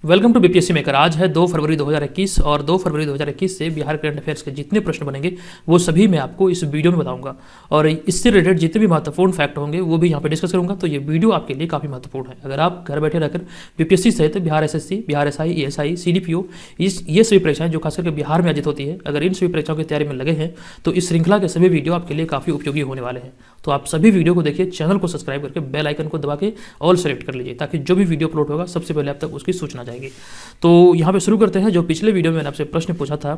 Welcome to BPSC maker. आज है 2 फरवरी 2021 और 2 फरवरी 2021 से बिहार करंट अफेयर्स के जितने प्रश्न बनेंगे वो सभी मैं आपको इस वीडियो में बताऊंगा और इससे रिलेटेड जितने भी महत्वपूर्ण फैक्ट होंगे वो भी यहाँ पे डिस्कस करूंगा। तो ये वीडियो आपके लिए काफ़ी महत्वपूर्ण है। अगर आप घर बैठे रहकर बीपीएससी सहित Bihar SSC, Bihar SI, ASI, CDPO ये सभी परीक्षाएं जो खासकर बिहार में आयोजित होती है, अगर इन सभी परीक्षाओं की तैयारी में लगे हैं तो इस श्रृंखला के सभी वीडियो आपके लिए काफ़ी उपयोगी होने वाले हैं। तो आप सभी वीडियो को देखिए, चैनल को सब्सक्राइब करके बेल आइकन को दबा के ऑल सेलेक्ट कर लीजिए ताकि जो भी वीडियो अपलोड होगा सबसे पहले आप तक उसकी सूचना जाएगी। तो यहाँ पे शुरू करते हैं। जो पिछले वीडियो में मैंने आपसे प्रश्न पूछा था,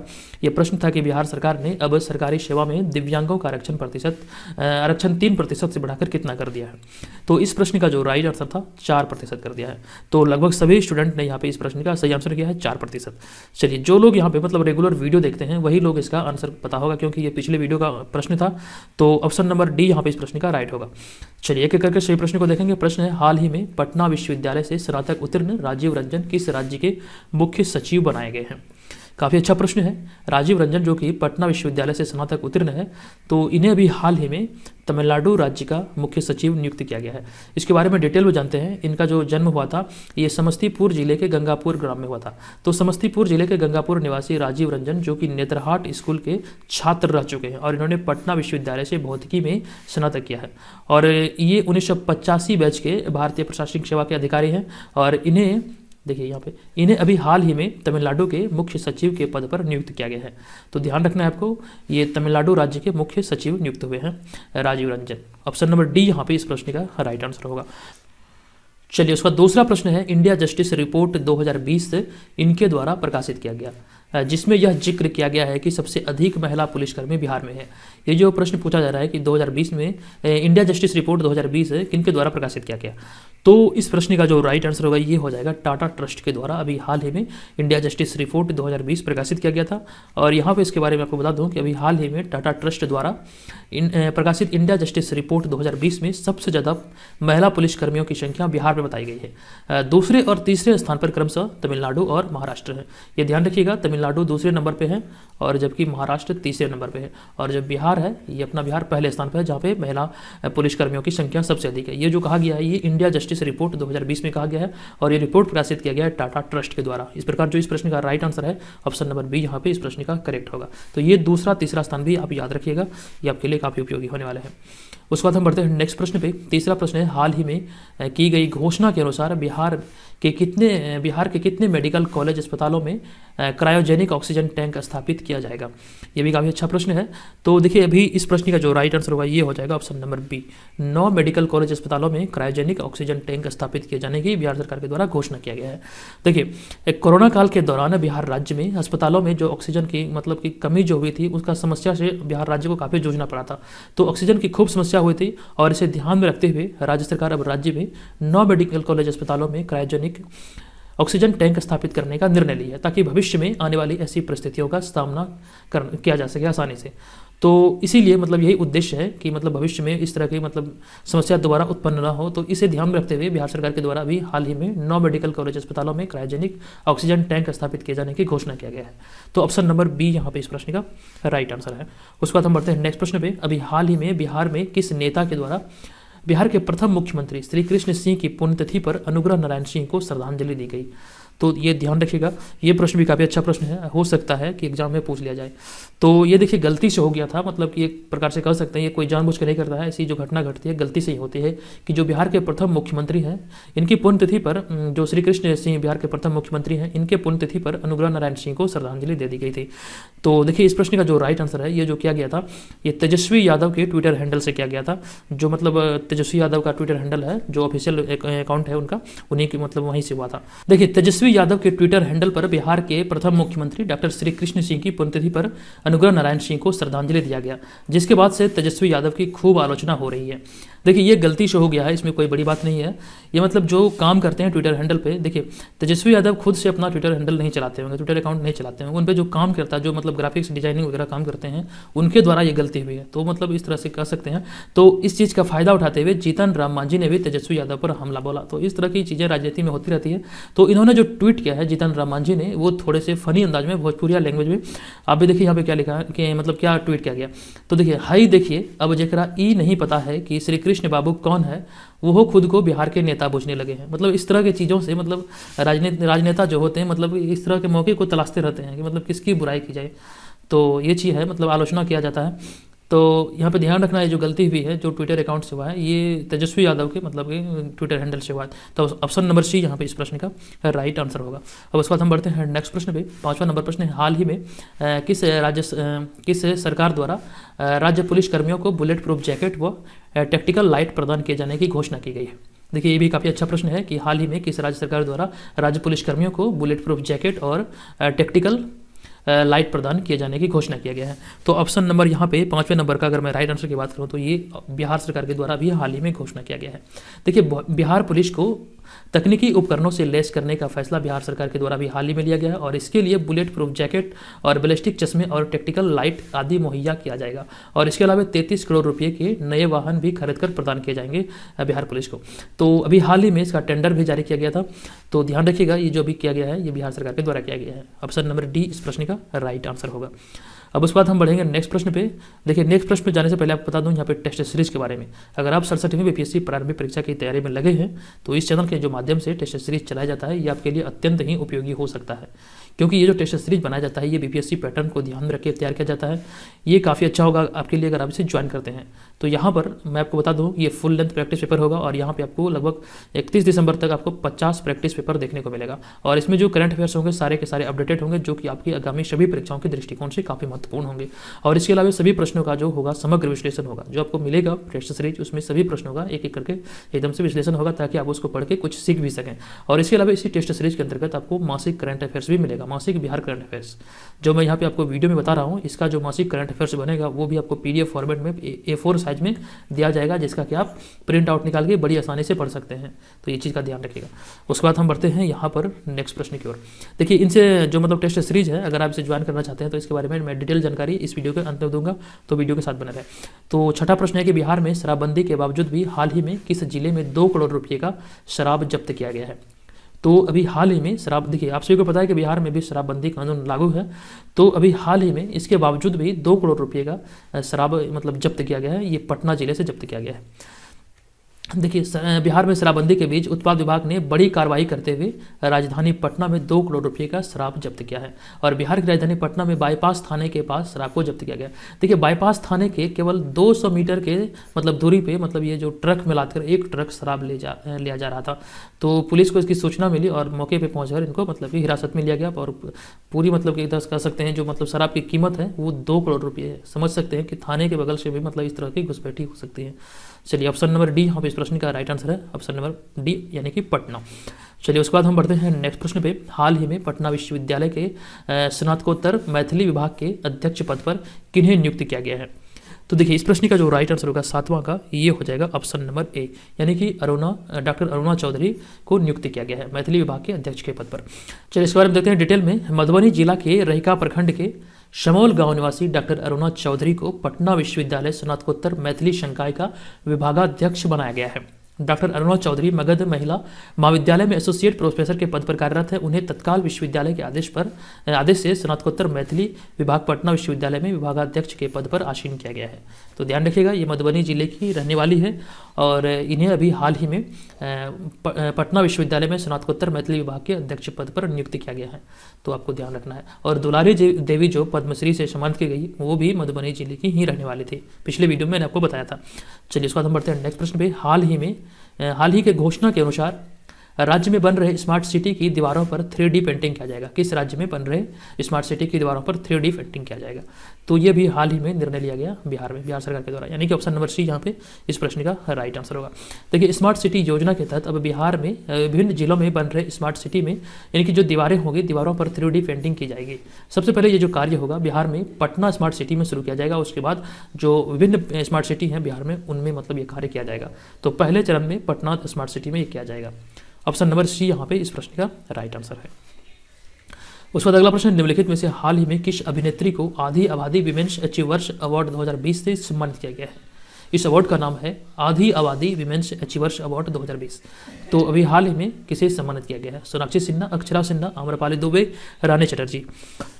ये प्रश्न था कि बिहार सरकार ने अब सरकारी सेवा में दिव्यांगों का आरक्षण 3% से बढ़ाकर कितना कर दिया है। तो इस प्रश्न का जो राइट आंसर था 4% कर दिया है। तो लगभग सभी स्टूडेंट ने यहाँ पे इस प्रश्न का सही आंसर किया है 4%। चलिए, जो लोग यहाँ पे मतलब रेगुलर वीडियो देखते हैं वही लोग इसका आंसर पता होगा, क्योंकि ये पिछले वीडियो का प्रश्न था। तो ऑप्शन नंबर डी यहाँ पे इस प्रश्न का राइट होगा। चलिए, एक एक करके सही प्रश्न को देखेंगे। प्रश्न है, हाल ही में पटना विश्वविद्यालय से स्नातक उत्तीर्ण राजीव रंजन किस राज्य के मुख्य सचिव बनाए गए हैं। काफ़ी अच्छा प्रश्न है। राजीव रंजन जो कि पटना विश्वविद्यालय से स्नातक उत्तीर्ण है, तो इन्हें अभी हाल ही में तमिलनाडु राज्य का मुख्य सचिव नियुक्त किया गया है। इसके बारे में डिटेल में जानते हैं। इनका जो जन्म हुआ था ये समस्तीपुर जिले के गंगापुर ग्राम में हुआ था। तो समस्तीपुर जिले के गंगापुर निवासी राजीव रंजन जो कि नेतरहाट स्कूल के छात्र रह चुके हैं और इन्होंने पटना विश्वविद्यालय से भौतिकी में स्नातक किया है और ये 1985 बैच के भारतीय प्रशासनिक सेवा के अधिकारी हैं और इन्हें देखिए यहाँ पे इन्हें अभी हाल ही में तमिलनाडु के मुख्य सचिव के पद पर नियुक्त किया गया है। तो ध्यान रखना है आपको, ये तमिलनाडु राज्य के मुख्य सचिव नियुक्त हुए हैं Rajiv Ranjan. Option number D यहाँ पे इस प्रश्न का राइट आंसर होगा। चलिए, उसका दूसरा प्रश्न है, इंडिया जस्टिस रिपोर्ट 2020 इनके द्वारा प्रकाशित किया गया, जिसमें यह जिक्र किया गया है कि सबसे अधिक महिला पुलिसकर्मी बिहार में है। ये जो प्रश्न पूछा जा रहा है कि 2020 में इंडिया जस्टिस रिपोर्ट 2020 किनके द्वारा प्रकाशित किया गया, तो इस प्रश्न का जो राइट आंसर होगा ये हो जाएगा टाटा ट्रस्ट के द्वारा। अभी हाल ही में इंडिया जस्टिस रिपोर्ट 2020 प्रकाशित किया गया था और यहाँ पे इसके बारे में आपको बता दूं कि अभी हाल ही में टाटा ट्रस्ट द्वारा प्रकाशित इंडिया जस्टिस रिपोर्ट 2020 में सबसे ज़्यादा महिला पुलिसकर्मियों की संख्या बिहार में बताई गई है। दूसरे और तीसरे स्थान पर क्रमशः तमिलनाडु और महाराष्ट्र है। ये ध्यान रखिएगा, तमिलनाडु दूसरे नंबर पे है और जबकि महाराष्ट्र तीसरे नंबर पे है और जब बिहार है ये अपना बिहार पहले स्थान पर है जहाँ पे महिला पुलिसकर्मियों की संख्या सबसे अधिक है। ये जो कहा गया है ये इंडिया जस्टिस रिपोर्ट 2020 में कहा गया है और ये रिपोर्ट प्रकाशित किया गया है टाटा ट्रस्ट के द्वारा। इस प्रकार जो इस प्रश्न का राइट आंसर है ऑप्शन नंबर बी यहाँ पे इस प्रश्न का करेक्ट होगा। तो ये दूसरा तीसरा स्थान भी आप याद रखिएगा, ये आपके लिए काफ़ी उपयोगी होने वाले हैं। उसके बाद हम बढ़ते हैं नेक्स्ट प्रश्न पे। तीसरा प्रश्न है, हाल ही में की गई घोषणा के अनुसार बिहार के कितने मेडिकल कॉलेज अस्पतालों में क्रायोजेनिक ऑक्सीजन टैंक स्थापित किया जाएगा। ये भी काफ़ी अच्छा प्रश्न है। तो देखिए, अभी इस प्रश्न का जो राइट आंसर होगा ये हो जाएगा option number B. 9 medical college अस्पतालों में क्रायोजेनिक ऑक्सीजन टैंक स्थापित किए जाने की बिहार सरकार के द्वारा घोषणा किया गया है। देखिए, कोरोना काल के दौरान बिहार राज्य में अस्पतालों में जो ऑक्सीजन की मतलब की कमी जो हुई थी उसका समस्या से बिहार राज्य को काफ़ी जूझना पड़ा था। तो ऑक्सीजन की खूब समस्या हुई थी और इसे ध्यान में रखते हुए राज्य सरकार अब राज्य में 9 मेडिकल कॉलेज अस्पतालों में क्रायोजेनिक ऑक्सीजन टैंक स्थापित करने का निर्णय लिया है ताकि भविष्य में आने वाली ऐसी परिस्थितियों का सामना किया जा सके आसानी से। तो इसीलिए मतलब यही उद्देश्य है कि मतलब भविष्य में इस तरह की मतलब समस्या दोबारा उत्पन्न ना हो। तो इसे ध्यान में रखते हुए बिहार सरकार के द्वारा भी हाल ही में 9 मेडिकल कॉलेज अस्पतालों में क्रायोजेनिक ऑक्सीजन टैंक स्थापित किए जाने की घोषणा किया गया है। तो ऑप्शन नंबर बी यहाँ पे इस प्रश्न का राइट आंसर है। उसके बाद हम बढ़ते हैं नेक्स्ट प्रश्न पे। अभी हाल ही में बिहार में किस नेता के द्वारा बिहार के प्रथम मुख्यमंत्री श्री कृष्ण सिंह की पुण्यतिथि पर अनुग्रह नारायण सिंह को श्रद्धांजलि दी गई। तो ये ध्यान रखिएगा, ये प्रश्न भी काफ़ी अच्छा प्रश्न है, हो सकता है कि एग्जाम में पूछ लिया जाए। तो ये देखिए गलती से हो गया था, मतलब कि एक प्रकार से कह सकते हैं ये कोई जानबूझकर नहीं करता है। ऐसी जो घटना घटती है गलती से ही होती है कि जो बिहार के प्रथम मुख्यमंत्री हैं इनकी पुण्यतिथि पर, जो श्री कृष्ण सिंह बिहार के प्रथम मुख्यमंत्री हैं, इनके पुण्यतिथि पर अनुग्रह नारायण सिंह को श्रद्धांजलि दे दी गई थी। तो देखिए, इस प्रश्न का जो राइट आंसर है ये जो किया गया था ये तेजस्वी यादव के ट्विटर हैंडल से किया गया था। जो मतलब तेजस्वी यादव का ट्विटर हैंडल है, जो ऑफिशियल अकाउंट है उनका, उन्हीं की मतलब वहीं से हुआ था। देखिए, तेजस्वी यादव के ट्विटर हैंडल पर बिहार के प्रथम मुख्यमंत्री डॉक्टर श्री कृष्ण सिंह की पुण्यतिथि पर अनुग्रह नारायण सिंह को श्रद्धांजलि दिया गया, जिसके बाद से तेजस्वी यादव की खूब आलोचना हो रही है। देखिए, ये गलती से हो गया है, इसमें कोई बड़ी बात नहीं है। ये मतलब जो काम करते हैं ट्विटर हैंडल पे, देखिए तेजस्वी यादव खुद से अपना ट्विटर हैंडल नहीं चलाते होंगे, ट्विटर अकाउंट नहीं चलाते होंगे। उन पे जो काम करता है, जो मतलब ग्राफिक्स डिजाइनिंग वगैरह काम करते हैं, उनके द्वारा ये गलती हुई है। तो मतलब इस तरह से कह सकते हैं। तो इस चीज़ का फायदा उठाते हुए जीतन राम मांझी ने भी तेजस्वी यादव पर हमला बोला। तो इस तरह की चीज़ें राजनीति में होती रहती है। तो इन्होंने जो ट्वीट किया है जीतन राम मांझी ने, वो थोड़े से फनी अंदाज में भोजपुरिया लैंग्वेज में, आप भी देखिए यहाँ पे क्या लिखा है कि मतलब क्या ट्वीट किया गया। तो देखिए, हाई देखिए अब जेकरा ई नहीं पता है कि श्री कृष्ण बाबू कौन है, वो खुद को बिहार के नेता पूछने लगे हैं। मतलब इस तरह की चीज़ों से मतलब राजनेता जो होते हैं मतलब इस तरह के मौके को तलाशते रहते हैं कि मतलब किसकी बुराई की जाए। तो ये चीज़ है, मतलब आलोचना किया जाता है। तो यहाँ पे ध्यान रखना है, जो गलती हुई है जो ट्विटर अकाउंट से हुआ है ये तेजस्वी यादव के मतलब कि ट्विटर हैंडल से हुआ है। तो ऑप्शन नंबर सी यहाँ पे इस प्रश्न का राइट आंसर होगा। अब उसके बाद हम बढ़ते हैं नेक्स्ट प्रश्न पे। 5वां नंबर प्रश्न है, हाल ही में किस सरकार द्वारा राज्य पुलिस कर्मियों को बुलेट प्रूफ जैकेट व टैक्टिकल लाइट प्रदान किए जाने की घोषणा की गई है। देखिए, ये भी काफ़ी अच्छा प्रश्न है कि हाल ही में किस राज्य सरकार द्वारा राज्य पुलिस कर्मियों को बुलेट प्रूफ जैकेट और टैक्टिकल लाइट प्रदान किए जाने की घोषणा किया गया है। तो ऑप्शन नंबर यहाँ पे 5वें नंबर का अगर मैं राइट आंसर की बात करूँ तो ये बिहार सरकार के द्वारा भी हाल ही में घोषणा किया गया है। देखिए, बिहार पुलिस को तकनीकी उपकरणों से लैस करने का फैसला बिहार सरकार के द्वारा भी हाल ही में लिया गया है और इसके लिए बुलेट प्रूफ जैकेट और बैलिस्टिक चश्मे और टैक्टिकल लाइट आदि मुहैया किया जाएगा और इसके अलावा 33 करोड़ रुपये के नए वाहन भी खरीद कर प्रदान किए जाएंगे बिहार पुलिस को। तो अभी हाल ही में इसका टेंडर भी जारी किया गया था। तो ध्यान रखिएगा, ये जो भी किया गया है ये बिहार सरकार के द्वारा किया गया है। ऑप्शन नंबर डी इस प्रश्न का राइट आंसर होगा। अब उसके बाद हम बढ़ेंगे नेक्स्ट प्रश्न पे। देखिए, नेक्स्ट प्रश्न पे जाने से पहले आपको बता दूं यहाँ पे टेस्ट सीरीज के बारे में। अगर आप 67वीं बीपीएससी प्रारंभिक परीक्षा की तैयारी में लगे हैं तो इस चैनल के जो माध्यम से टेस्ट सीरीज चलाया जाता है ये आपके लिए अत्यंत ही उपयोगी हो सकता है, क्योंकि ये जो टेस्ट सीरीज बनाया जाता है ये बीपीएससी पैटर्न को ध्यान में रख के तैयार किया जाता है। ये काफ़ी अच्छा होगा आपके लिए अगर आप इसे ज्वाइन करते हैं। तो यहाँ पर मैं आपको बता दूँ ये फुल लेंथ प्रैक्टिस पेपर होगा और यहाँ पे आपको लगभग 31 दिसंबर तक आपको 50 प्रैक्टिस पेपर देखने को मिलेगा और इसमें जो करंट अफेयर्स होंगे सारे के सारे अपडेटेड होंगे, जो कि आपकी आगामी सभी परीक्षाओं के दृष्टिकोण से काफ़ी महत्वपूर्ण होंगे। और इसके अलावा सभी प्रश्नों का जो होगा समग्र विश्लेषण होगा, जो आपको मिलेगा टेस्ट सीरीज उसमें सभी प्रश्नों का एक एक करके एकदम से विश्लेषण होगा ताकि आप उसको पढ़ के कुछ सीख भी सकें। और इसके अलावा इसी टेस्ट सीरीज के अंतर्गत आपको मासिक करंट अफेयर्स भी मिलेगा, मासिक बिहार करंट अफेयर्स जो मैं यहाँ पे आपको वीडियो में बता रहा हूँ। इसका जो मासिक करंट अफेयर्स बनेगा वो भी आपको PDF फॉर्मेट में A4 साइज में दिया जाएगा, जिसका कि आप प्रिंट आउट निकाल के बड़ी आसानी से पढ़ सकते हैं। तो ये चीज़ का ध्यान रखिएगा। उसके बाद हम बढ़ते हैं यहाँ पर नेक्स्ट प्रश्न की ओर। देखिए, इनसे जो मतलब टेस्ट सीरीज है अगर आप इसे ज्वाइन करना चाहते हैं तो इसके बारे में मैं डिटेल जानकारी इस वीडियो के अंत में दूंगा, तो वीडियो के साथ बने रहे। तो छठा प्रश्न है कि बिहार में शराबबंदी के बावजूद भी हाल ही में किस जिले में 2 करोड़ रुपये का शराब जब्त किया गया है। तो अभी हाल ही में शराब, देखिए आप सभी को पता है कि बिहार में भी शराबबंदी कानून लागू है। तो अभी हाल ही में इसके बावजूद भी 2 करोड़ रुपये का शराब मतलब जब्त किया गया है। ये पटना जिले से जब्त किया गया है। देखिए, बिहार में शराबबंदी के बीच उत्पाद विभाग ने बड़ी कार्रवाई करते हुए राजधानी पटना में 2 करोड़ रुपये का शराब जब्त किया है और बिहार की राजधानी पटना में बाईपास थाने के पास शराब को जब्त किया गया। देखिए, बाईपास थाने के केवल 200 मीटर के मतलब दूरी पे मतलब ये जो ट्रक में लाकर एक ट्रक शराब लिया जा रहा था। तो पुलिस को इसकी सूचना मिली और मौके पर पहुँचकर इनको मतलब कि हिरासत में लिया गया और पूरी मतलब कि कह सकते हैं जो मतलब शराब की कीमत है वो 2 करोड़ रुपये है। समझ सकते हैं कि थाने के बगल से भी मतलब इस तरह की घुसपैठी हो सकती है। चलिए, ऑप्शन नंबर डी यहाँ पे इस प्रश्न का राइट आंसर है, ऑप्शन नंबर डी यानी कि पटना। चलिए, उसके बाद हम बढ़ते हैं नेक्स्ट प्रश्न पे। हाल ही में पटना विश्वविद्यालय के स्नातकोत्तर मैथिली विभाग के अध्यक्ष पद पर किन्हें नियुक्त किया गया है। तो देखिए, इस प्रश्न का जो राइट आंसर होगा 7वां का ये हो जाएगा ऑप्शन नंबर ए, यानी कि डॉक्टर अरुणा चौधरी को नियुक्त किया गया है मैथिली विभाग के अध्यक्ष के पद पर। चलिए, इसके बारे में देखते हैं डिटेल में। मधुबनी जिला के रहिका प्रखंड के शमोल गांव निवासी डॉक्टर अरुणा चौधरी को पटना विश्वविद्यालय स्नातकोत्तर मैथिली संकाय का विभागाध्यक्ष बनाया गया है। डॉक्टर अरुणा चौधरी मगध महिला महाविद्यालय में एसोसिएट प्रोफेसर के पद पर कार्यरत है। उन्हें तत्काल विश्वविद्यालय के आदेश से स्नातकोत्तर मैथिली विभाग पटना विश्वविद्यालय में विभागाध्यक्ष के पद पर आसीन किया गया है। तो ध्यान रखिएगा, ये मधुबनी जिले की रहने वाली है और इन्हें अभी हाल ही में पटना विश्वविद्यालय में स्नातकोत्तर मैथिली विभाग के अध्यक्ष पद पर नियुक्त किया गया है। तो आपको ध्यान रखना है। और दुलारी देवी जो पद्मश्री से सम्मानित की गई वो भी मधुबनी जिले की ही रहने वाली थी। पिछले वीडियो में मैंने आपको बताया था। चलिए, उसके बाद हम बढ़ते हैं नेक्स्ट प्रश्न पे। हाल ही के घोषणा के अनुसार राज्य में बन रहे स्मार्ट सिटी की दीवारों पर 3D पेंटिंग किया जाएगा। किस राज्य में बन रहे स्मार्ट सिटी की दीवारों पर 3D पेंटिंग किया जाएगा। तो ये भी हाल ही में निर्णय लिया गया बिहार में, बिहार सरकार के द्वारा, यानी कि ऑप्शन नंबर सी यहाँ पे इस प्रश्न का राइट आंसर होगा। देखिए, स्मार्ट सिटी योजना के तहत अब बिहार में विभिन्न जिलों में बन रहे स्मार्ट सिटी में यानी कि जो दीवारें होंगी दीवारों पर 3D पेंटिंग की जाएगी। सबसे पहले ये जो कार्य होगा बिहार में पटना स्मार्ट सिटी में शुरू किया जाएगा। उसके बाद जो विभिन्न स्मार्ट सिटी हैं बिहार में उनमें मतलब ये कार्य किया जाएगा। तो पहले चरण में पटना स्मार्ट सिटी में ये किया जाएगा। ऑप्शन नंबर सी यहाँ पे इस प्रश्न का राइट आंसर है। उसके बाद अगला प्रश्न, निम्नलिखित में से हाल ही में किस अभिनेत्री को आधी आबादी विमेन्स अचीवर्स अवार्ड 2020 से सम्मानित किया गया है। इस अवार्ड का नाम है आधी आबादी विमेंस अचीवर्स अवार्ड 2020। तो अभी हाल ही में किसे सम्मानित किया गया है? सोनाक्षी सिन्हा, अक्षरा सिन्हा, आम्रपाली दुबे, रानी चटर्जी।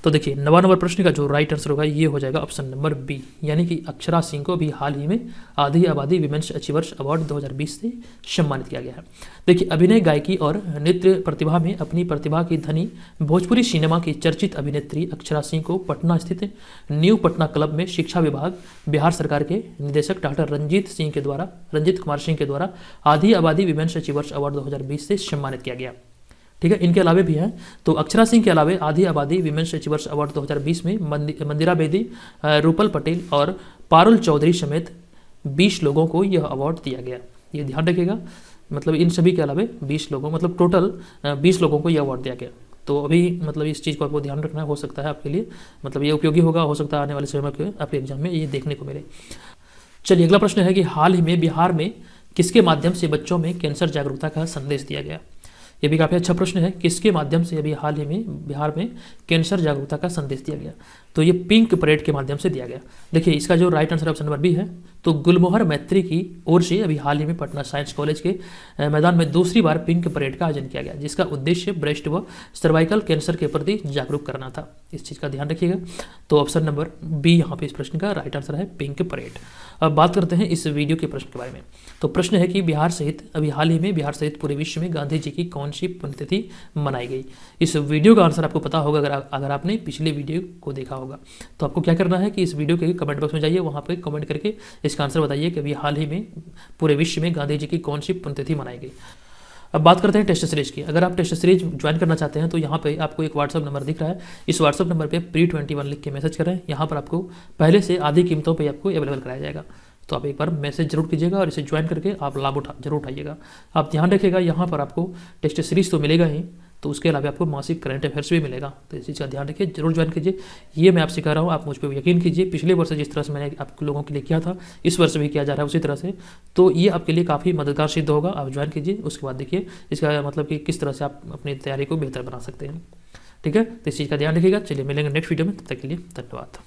तो देखिए 9वां नंबर प्रश्न का जो राइट आंसर होगा ये हो जाएगा ऑप्शन नंबर बी, यानी कि अक्षरा सिंह को भी हाल ही में आधी आबादी विमेंस अचीवर्स अवार्ड 2020 से सम्मानित किया गया है। देखिए अभिनय, गायकी और नृत्य प्रतिभा में अपनी प्रतिभा की धनी भोजपुरी सिनेमा की चर्चित अभिनेत्री अक्षरा सिंह को पटना स्थित न्यू पटना क्लब में शिक्षा विभाग बिहार सरकार के निदेशक डॉक्टर रंजीत कुमार सिंह के द्वारा आधी आबादी विमेंस अचीवर्स अवार्ड 2020 से सम्मानित किया गया। ठीक है, इनके अलावे भी हैं। तो अक्षरा सिंह के अलावे आधी आबादी विमेंस अचीवर्स अवार्ड 2020 में मंदिरा बेदी, रूपल पटेल और पारुल चौधरी समेत 20 लोगों को यह अवार्ड दिया गया। ये ध्यान रखिएगा, मतलब इन सभी के अलावे 20 लोगों, मतलब टोटल 20 लोगों को यह अवार्ड दिया गया। तो अभी मतलब इस चीज़ को आपको ध्यान रखना हो सकता है आपके लिए, मतलब ये उपयोगी होगा, हो सकता है आने वाले समय में आपके एग्जाम में ये देखने को मिले। चलिए अगला प्रश्न है कि हाल ही में बिहार में किसके माध्यम से बच्चों में कैंसर जागरूकता का संदेश दिया गया? ये भी काफ़ी अच्छा प्रश्न है। किसके माध्यम से अभी हाल ही में बिहार में कैंसर जागरूकता का संदेश दिया गया? तो ये पिंक परेड के माध्यम से दिया गया। देखिए इसका जो right answer option number B है। तो गुलमोहर मैत्री की ओर से अभी हाल ही में पटना साइंस कॉलेज के मैदान में दूसरी बार पिंक परेड का आयोजन किया गया, जिसका उद्देश्य ब्रेस्ट व सर्वाइकल कैंसर के प्रति जागरूक करना था। इस चीज़ का ध्यान रखिएगा। तो ऑप्शन नंबर बी यहाँ पे इस प्रश्न का राइट आंसर है, पिंक परेड। अब बात करते हैं इस वीडियो के प्रश्न के बारे में। तो प्रश्न है कि बिहार सहित अभी हाल ही में बिहार सहित पूरे विश्व में गांधी जी की कौन सी पुण्यतिथि मनाई गई? इस वीडियो का आंसर आपको पता होगा अगर आपने पिछले वीडियो को देखा होगा। तो आपको क्या करना है कि इस वीडियो के कमेंट बॉक्स में जाइए, वहाँ पे कमेंट करके इसका आंसर बताइए कि अभी हाल ही में पूरे विश्व में गांधी जी की कौन सी पुण्यतिथि मनाई गई। अब बात करते हैं टेस्ट सीरीज की। अगर आप टेस्ट सीरीज ज्वाइन करना चाहते हैं तो यहाँ पे आपको एक व्हाट्सअप नंबर दिख रहा है। इस व्हाट्सअप नंबर पे pre21 लिख के मैसेज करें। यहाँ पर आपको पहले से आधी कीमतों पे आपको अवेलेबल कराया जाएगा। तो आप एक बार मैसेज जरूर कीजिएगा और इसे ज्वाइन करके आप लाभ जरूर उठाइएगा। आप ध्यान रखिएगा, यहाँ पर आपको टेस्ट सीरीज तो मिलेगा ही, तो उसके अलावा आपको मासिक करंट अफेयर्स भी मिलेगा। तो इस चीज़ का ध्यान रखिए, जरूर ज्वाइन कीजिए। ये मैं आपसे कह रहा हूँ, आप मुझ पर यकीन कीजिए। पिछले वर्ष जिस तरह से मैंने आप लोगों के लिए किया था, इस वर्ष भी किया जा रहा है उसी तरह से। तो ये आपके लिए काफ़ी मददगार सिद्ध होगा। आप ज्वाइन कीजिए, उसके बाद देखिए इसका मतलब कि किस तरह से आप अपनी तैयारी को बेहतर बना सकते हैं। ठीक है, तो इस चीज़ का ध्यान रखिएगा। चलिए मिलेंगे नेक्स्ट वीडियो में, तब तक के लिए धन्यवाद।